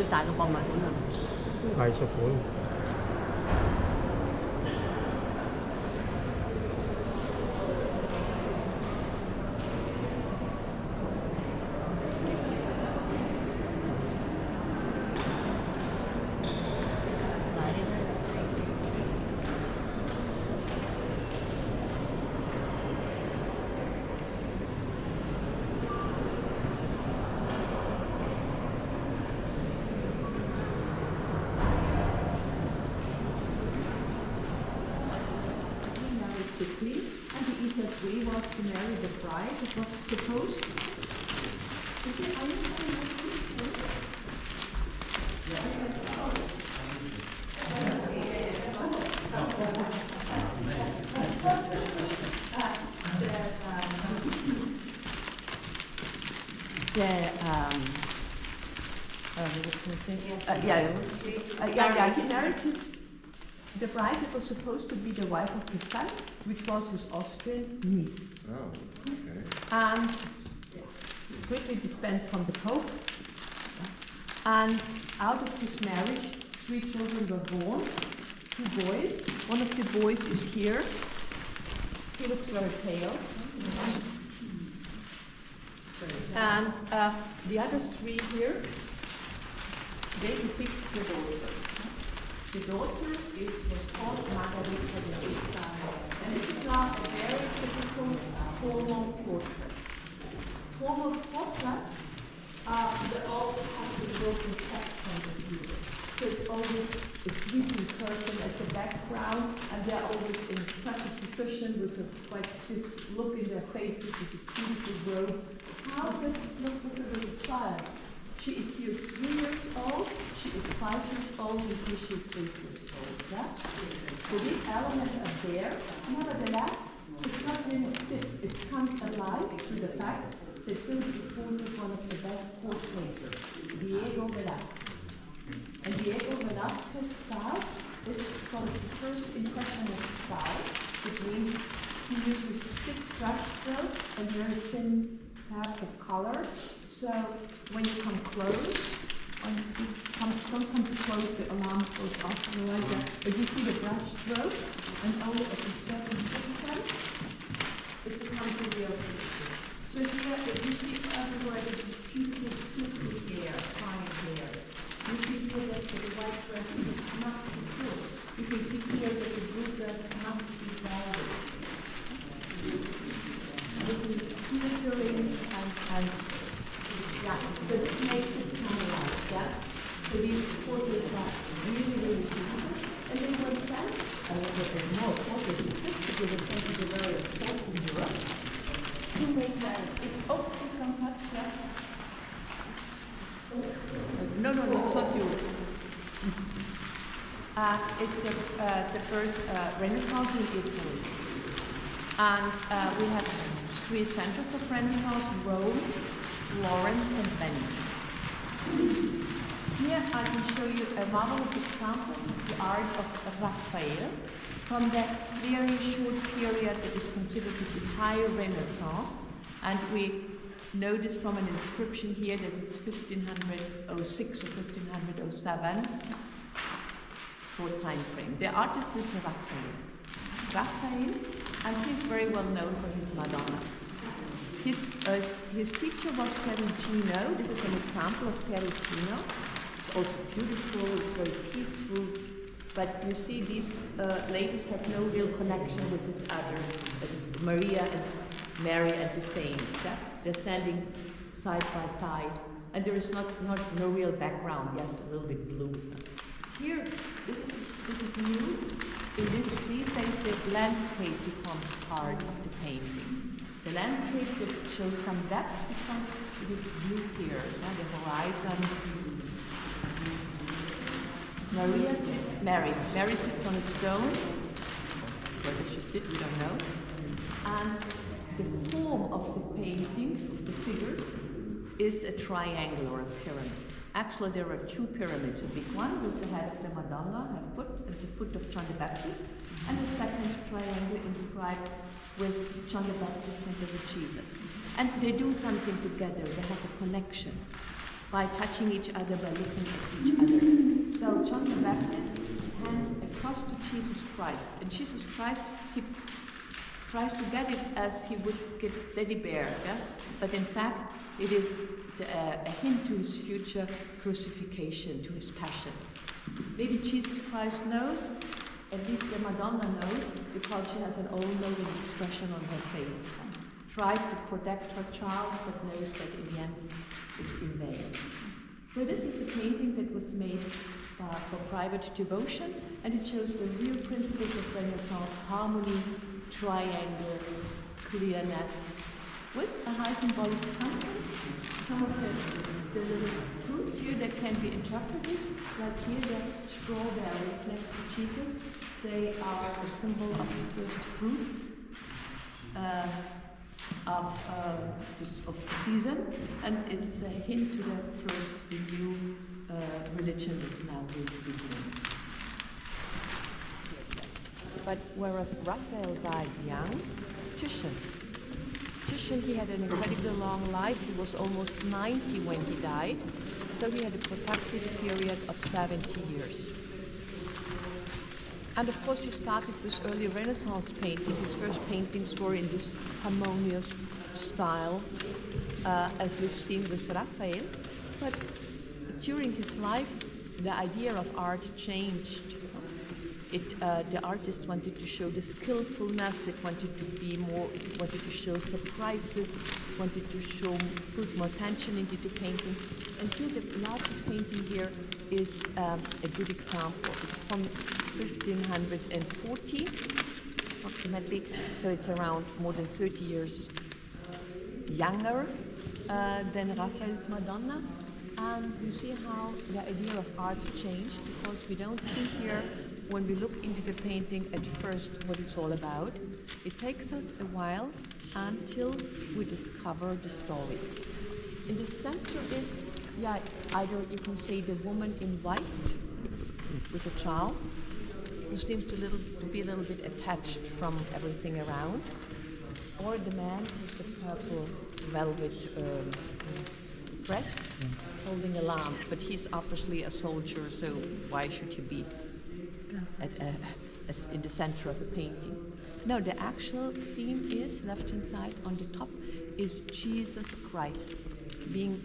最大嘅博物館啊！藝術館。And the Easter tree was to marry the bride. It was supposed. He married the bride that was supposed to be the wife of the son, which was his Austrian niece. Oh, okay. And quickly dispensed from the Pope. And out of this marriage, 3 children were born, 2 boys. One of the boys is here. He looks very pale. And the other 3 here, they depict the daughter. The daughter was called Margarita de Vista, and this is a very typical formal portrait. Formal portraits, they all have to go from text point of view. So it's always a sleeping person at the background, and they're always in such a position with a quite stiff look in their faces, with a beautiful robe. How does this look with a little child? She is here 3 years old, she is 5 years old, and here she is 8 years old. Yeah? So these elements are there. Nevertheless, it's not really stiff. It comes alive through the fact that Philip Fourth is one of the best portraiters, Diego Velázquez. And Diego Velázquez's style is sort of the first impressionist style. It means he uses thick brush strokes and very thin pads of color. So when you come close, don't come too close, the alarm goes off, like that. But you see the brush stroke, and only at a certain distance, it becomes a real picture. So here, you see everywhere the beautiful silky hair, fine hair. You see here that the white dress must be full. You can see here that the blue dress must be velvet. This is glittering and yeah, so this makes it come alive, yeah? So these portraits are really, really beautiful. And then when sent, a little bit more portraits because I think it's a very important work, to make that, please don't touch, yeah? No, it's not you. It's the first Renaissance in Italy. And we have 3 centers of Renaissance: Rome, Florence, and Venice. Here I can show you a marvelous example of the art of Raphael from that very short period that is considered to be high Renaissance. And we notice from an inscription here that it's 1506 or 1507 for time frame. The artist is Raphael, and he's very well known for his Madonnas. His teacher was Perugino. This is an example of Perugino. It's also beautiful, it's very peaceful, but you see these ladies have no real connection with this others. It's Maria and Mary and the saints. Yeah? They're standing side by side, and there is no real background. Yes, a little bit blue. Here, this is new. These days, the landscape becomes part of the painting. The landscape that shows some depth because it is blue here, the horizon. Mary sits on a stone. Where does she sit? We don't know. And the form of the painting, of the figures, is a triangle or a pyramid. Actually, there are 2 pyramids. A big one with the head of the Madonna, her foot, and the foot of John the Baptist, and the second triangle inscribed with John the Baptist and with Jesus. And they do something together. They have a connection. by touching each other, by looking at each other. So John the Baptist hands a cross to Jesus Christ, and Jesus Christ, he tries to get it as he would get teddy bear, yeah? But in fact, it is a hint to his future crucifixion, to his passion. Maybe Jesus Christ knows, at least the Madonna knows, because she has an all-knowing expression on her face. Tries to protect her child, but knows that in the end it's in vain. So this is a painting that was made for private devotion, and it shows the real principles of Renaissance: harmony, triangle, clearness, with a high symbolic content. Some of the little fruits here that can be interpreted, like here the strawberries next to Jesus, they are a symbol of the first fruits of the season, and it's a hint to the first, the new religion that's now going to begin. But whereas Raphael died young, Titian, he had an incredibly long life. He was almost 90 when he died, so he had a productive period of 70 years. And of course he started with early Renaissance painting. His first paintings were in this harmonious style, as we've seen with Raphael. But during his life, the idea of art changed. The artist wanted to show the skillfulness, it wanted to be more, it wanted to show surprises, wanted to show, put more attention into the painting. And here the largest painting here is a good example. It's from 1540, approximately, so it's around more than 30 years younger than Raphael's Madonna. And you see how the idea of art changed, because we don't see here, when we look into the painting at first, what it's all about. It takes us a while until we discover the story. In the center is, either you can say the woman in white with a child, who seems to be a little bit attached from everything around, or the man with the purple velvet dress, holding a lamp, but he's obviously a soldier, so why should he be in the center of a painting? No, the actual theme is, left-hand side on the top, is Jesus Christ, being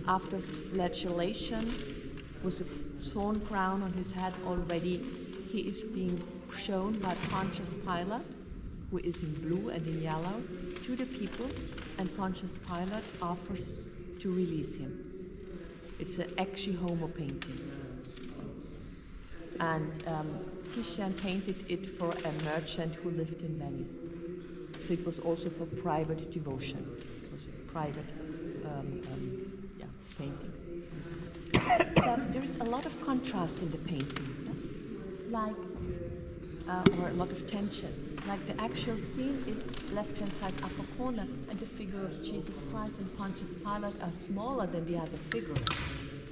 after flagellation, with a thorn crown on his head already. He is being shown by Pontius Pilate, who is in blue and in yellow, to the people, and Pontius Pilate offers to release him. It's an Ecce Homo painting. And Titian painted it for a merchant who lived in Venice. So it was also for private devotion. It was a private painting. So there is a lot of contrast in the painting, like, or a lot of tension. Like the actual scene is left-hand side upper corner, and the figure of Jesus Christ and Pontius Pilate are smaller than the other figures.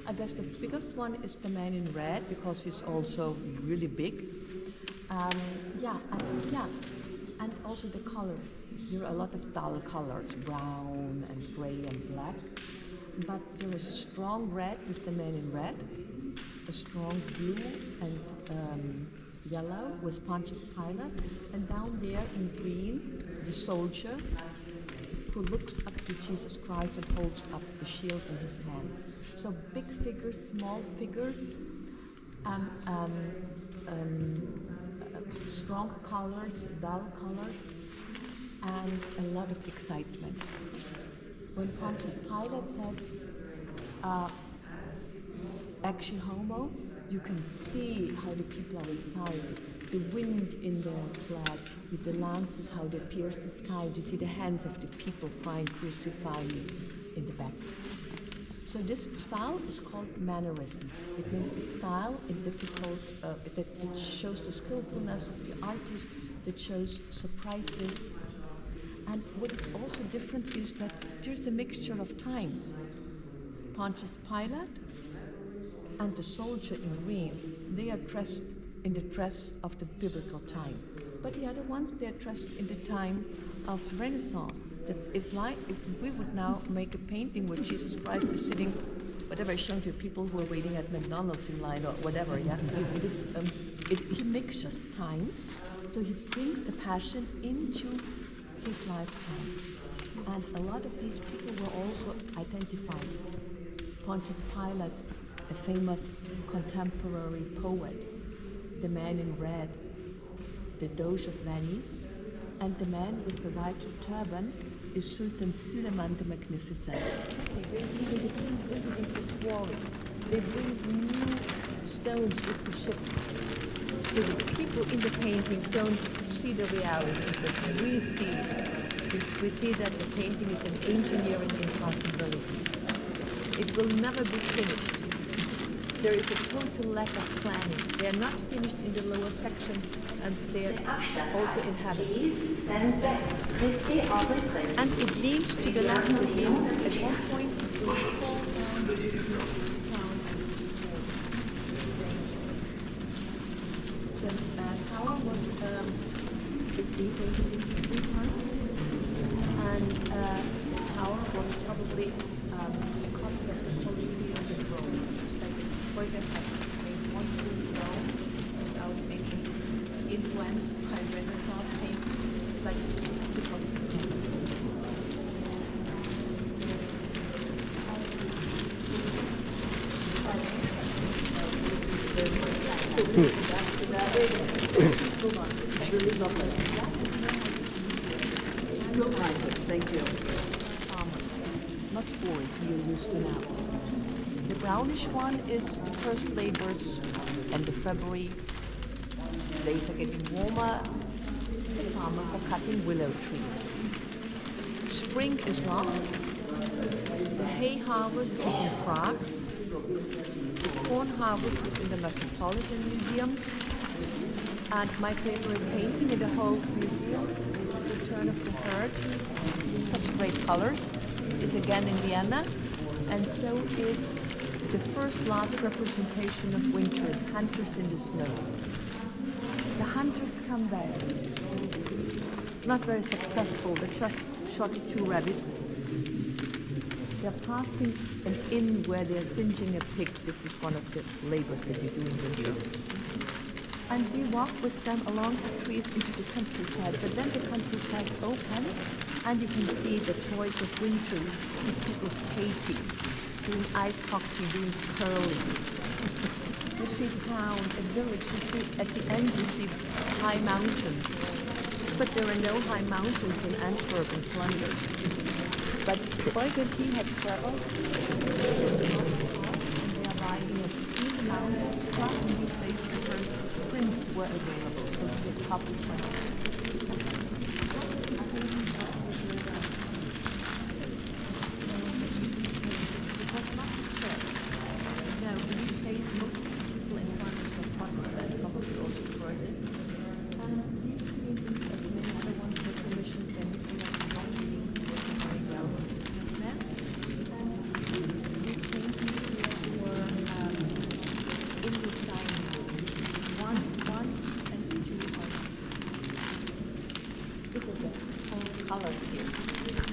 I guess the biggest one is the man in red, because he's also really big. And also the colors. There are a lot of dull colors, brown and gray and black. But there is a strong red with the man in red, a strong blue and yellow with Pontius Pilate, and down there in green, the soldier who looks up to Jesus Christ and holds up the shield in his hand. So big figures, small figures, strong colors, dull colors, and a lot of excitement. When Pontius Pilate says, Ecce Homo, you can see how the people are inside. The wind in the flag, with the lances, how they pierce the sky. You see the hands of the people crying, "Crucify me," in the back. So this style is called mannerism. It means a style in difficult, that shows the skillfulness of the artist, that shows surprises. And what is also different is that there's a mixture of times. Pontius Pilate and the soldier in green, they are dressed in the dress of the biblical time. But the other ones, they are dressed in the time of Renaissance. That's if we would now make a painting where Jesus Christ is sitting whatever is shown to people who are waiting at McDonald's in line or whatever, yeah. He mixes times, so he brings the Passion into his lifetime. And a lot of these people were also identified. Pontius Pilate, a famous contemporary poet, the man in red, the Doge of Venice, and the man with the white turban is Sultan Suleiman the Magnificent. They bring new stones with the ships. So the people in the painting don't see the reality, but we see. We see that the painting is an engineering impossibility. It will never be finished. There is a total lack of planning. They are not finished in the lower sections, and they are also inhabited. And it leans to the left. It means at one point it will fall down. The tower was painted in 3 times, and the tower was probably a copy of the Colosseum in Rome. Like Eugen had made one in Rome without making influenced by Renaissance painting, like the Colosseum. Thank you. Not boring, you're used to now. The brownish one is the first labors and the February. Days are getting warmer. The farmers are cutting willow trees. Spring is lost. The hay harvest is in Prague. The corn harvest is in the Metropolitan Museum. And my favorite painting in the whole museum, The Return of the Herd, such great colors, is again in Vienna. And so is the first large representation of winters, hunters in the snow. The hunters come back. Not very successful, they just shot 2 rabbits. They're passing an inn where they're singeing a pig. This is one of the labors that they do in the year. And we walk with them along the trees into the countryside, but then the countryside opens and you can see the choice of winter, people skating, doing ice hockey, doing curling. You see town, a village, you see, at the end you see high mountains. But there are no high mountains in Antwerp and Flanders. But Eugen had traveled, and they are riding at the mountains, plus in these days different prints were available, so the top is one. It was not a church. No, in these days most people in Flanders were Protestant, probably also converted. And these paintings and many other ones were commissioned then we are not really working very well with businessmen. And these paintings were in this dining room. One and 2 are. Look at the whole colors here.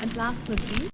And last but not least,